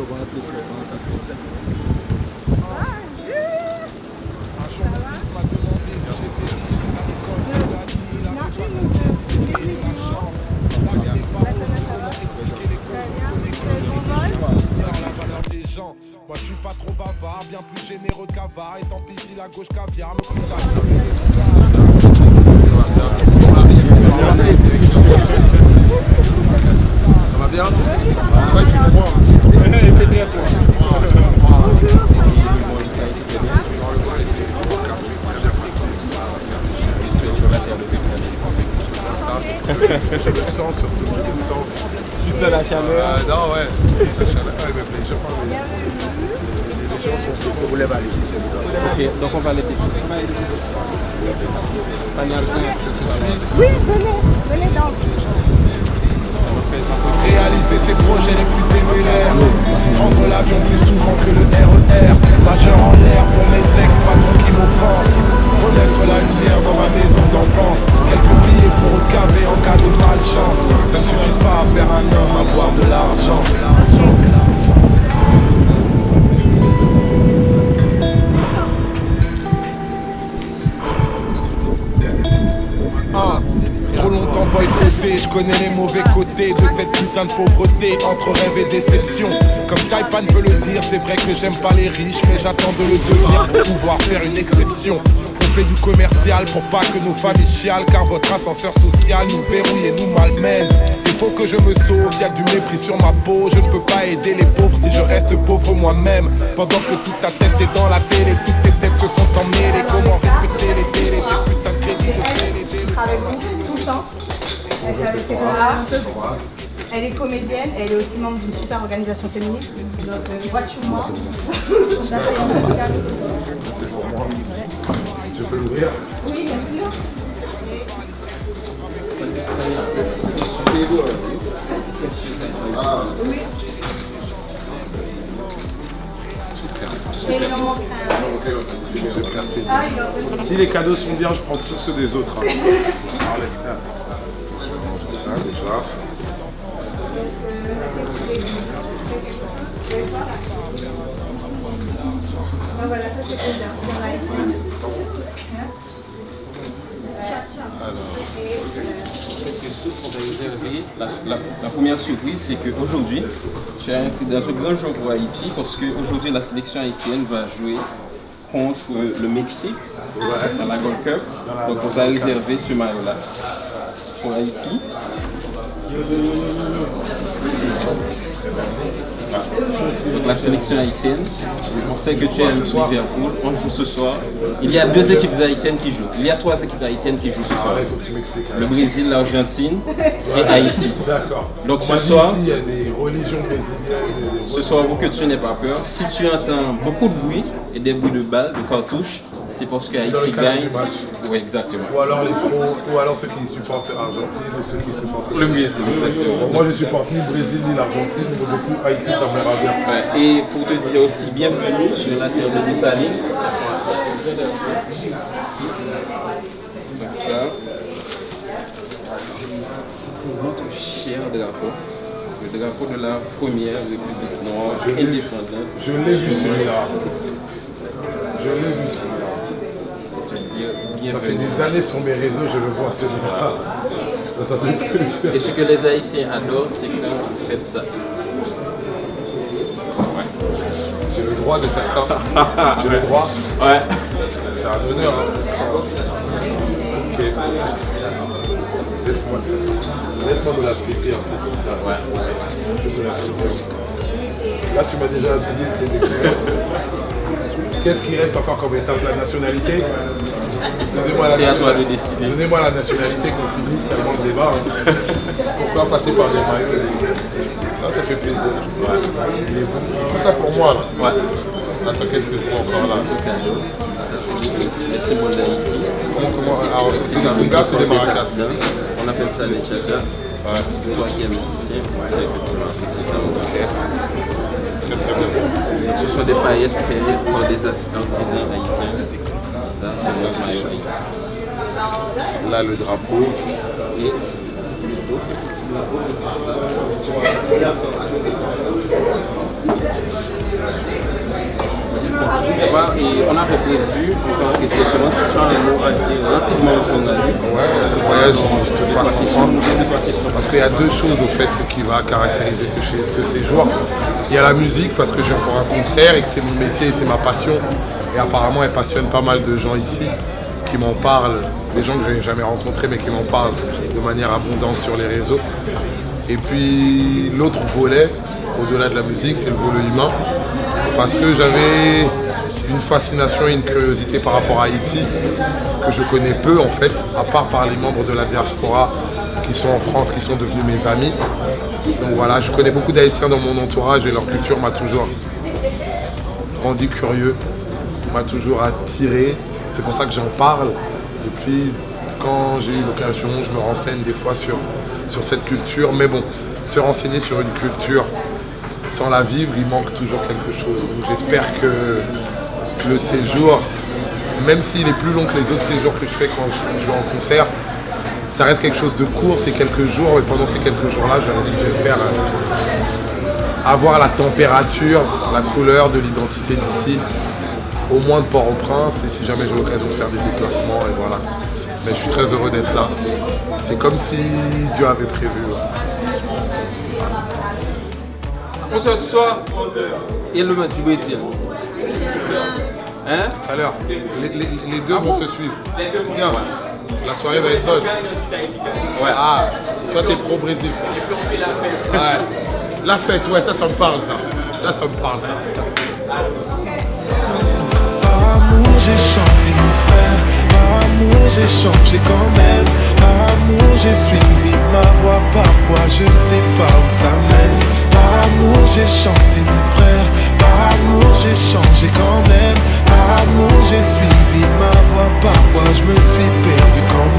Un jour mon fils m'a demandé si j'étais riche à l'école, il lui a dit il avait pas compris si c'était de la chance. La vie n'est pas rose, donc comment expliquer les causes? On connaît que les riches ignorent la valeur des gens. Moi je suis pas trop bavard, bien plus généreux qu'avare. Et tant pis si la gauche caviar me coûte à l'idée des bouvards. Ça va bien? Ouais, tu comprends. Le sang surtout, le sang. Juste de la chaleur. Non, ouais. La chaleur, elle me plaît. Je pense que les gens sont vous lèvent à l'île. Ok, donc on va les décider. Oui, venez donc. Réaliser ses projets les plus téméraires. Prendre l'avion plus souvent que le RER. Majeur en l'air pour mes ex-patrons qui m'offensent. Remettre la lumière dans ma maison d'enfance. Quelques billets pour recaver en cas de malchance. Ça ne suffit pas à faire un homme avoir de l'argent. Trop longtemps boycotté, je connais les mauvais côtés de cette putain de pauvreté entre rêve et déception. Comme Taipan peut le dire, c'est vrai que j'aime pas les riches, mais j'attends de le devenir pour pouvoir faire une exception. On fait du commercial pour pas que nos familles chialent, car votre ascenseur social nous verrouille et nous malmène. Il faut que je me sauve, y a du mépris sur ma peau. Je ne peux pas aider les pauvres si je reste pauvre moi-même. Pendant que toute ta tête est dans la télé, toutes tes têtes se sont emmêlées. Comment respecter les télés, tes putains de crédits de télé. Avec nous tout le temps. Elle fait avec ses collègues. Elle est comédienne, elle est aussi membre d'une super organisation féministe. Donc, voiture-moi. On a fait un musical. C'est pour moi. Je peux l'ouvrir? Oui, bien sûr. Oui. Et il en manque un. Si les cadeaux sont bien, je prends tous ceux des autres. Enlève ça. Ça, déjà. Voilà, ça c'est bien. La première surprise, c'est qu'aujourd'hui, tu es dans un grand jour pour Haïti parce qu'aujourd'hui, la sélection haïtienne va jouer contre le Mexique dans la Gold Cup. Donc, on va réserver ce maillot-là pour Haïti. Donc, la sélection haïtienne, on sait que tu es un Liverpool, on joue ce soir. Il y a deux équipes haïtiennes qui jouent. Il y a trois équipes haïtiennes qui jouent ce soir. Le Brésil, l'Argentine et Haïti. D'accord. Donc ce soir, il y a des religions brésiliennes. ce soir, pour que tu n'aies pas peur, si tu entends beaucoup de bruit et des bruits de balles, de cartouches, c'est parce que Haïti gagne. Oui, exactement. Ou alors les pros, ou alors ceux qui supportent l'Argentine, ou ceux qui supportent Le Brésil, exactement. Bon, moi je supporte ni le Brésil ni l'Argentine, mais beaucoup Haïti, ça me ravient. Ouais, et pour te dire aussi, bienvenue sur la terre de Dessalines. Comme ça. C'est notre cher drapeau. Le drapeau de la première République noire indépendante. Je l'ai vu celui-là. Je l'ai vu celui-là. Ça fait des années sur mes réseaux, je le vois celui-là. Et ce que les Haïtiens adorent, c'est quand vous faites ça. Ouais. J'ai le droit de faire ça. J'ai le droit. Ouais. C'est un honneur. Ok. Laisse-moi me la péter un peu. Ouais. Je me la péter. Là, tu m'as déjà dit tes découvertes. Qu'est-ce qui reste encore comme étape? La nationalité? C'est à toi de décider. Donnez-moi la nationalité qu'on finisse tellement le débat. Pourquoi passer par les maillots? Ça fait plaisir. Ouais. Tout ça pour moi là. Ouais. Attends, qu'est-ce que je prends encore là? Les symboles d'Haïti. Comment? Alors, c'est des Bunga, c'est des maracas. On appelle ça les tcha-tcha. Ouais. C'est toi qui aimes musicien, c'est que tu vas apprécier ça aussi. Très très bien. Ce sont des paillettes créées par des artisans haïtiens. Ça, c'est notre maillot Haïti. Là, le drapeau. Et Et on avait prévu encore exactement si tu as un mot à dire rapidement aux journalistes. Ouais, ce voyage se fasse ensemble. Parce qu'il y a deux choses au fait qui va caractériser ce séjour. Il y a la musique parce que je vais faire un concert et que c'est mon métier, c'est ma passion. Et apparemment elle passionne pas mal de gens ici qui m'en parlent, des gens que je n'ai jamais rencontrés mais qui m'en parlent de manière abondante sur les réseaux. Et puis l'autre volet, au-delà de la musique, c'est le volet humain. Parce que j'avais une fascination et une curiosité par rapport à Haïti que je connais peu en fait, à part par les membres de la diaspora qui sont en France, qui sont devenus mes amis. Donc voilà, je connais beaucoup d'Haïtiens dans mon entourage et leur culture m'a toujours rendu curieux, m'a toujours attiré. C'est pour ça que j'en parle. Et puis quand j'ai eu l'occasion, je me renseigne des fois sur cette culture. Mais bon, se renseigner sur une culture sans la vivre, il manque toujours quelque chose. Donc j'espère que le séjour, même s'il est plus long que les autres séjours que je fais quand je vais en concert, ça reste quelque chose de court, c'est quelques jours, et pendant ces quelques jours-là, j'espère avoir la température, la couleur de l'identité d'ici, au moins de Port-au-Prince, et si jamais j'ai l'occasion de faire des déplacements, et voilà. Mais je suis très heureux d'être là. C'est comme si Dieu avait prévu. Bonsoir ce soir. Et le match du Brésil. Hein? Tout à l'heure, les deux vont se suivre. Bien. La soirée va être bonne. Ouais. Ah, toi t'es pro-Brésil. Ouais. La fête, ouais, ça me parle ça. Ça me parle ça. Par amour j'ai chanté mes frères, par amour j'ai changé quand même. Par amour j'ai suivi ma voix, parfois je ne sais pas où ça mène. Par amour j'ai chanté mes frères, par amour j'ai changé quand même. Par amour j'ai suivi ma voix, parfois je me suis perdu quand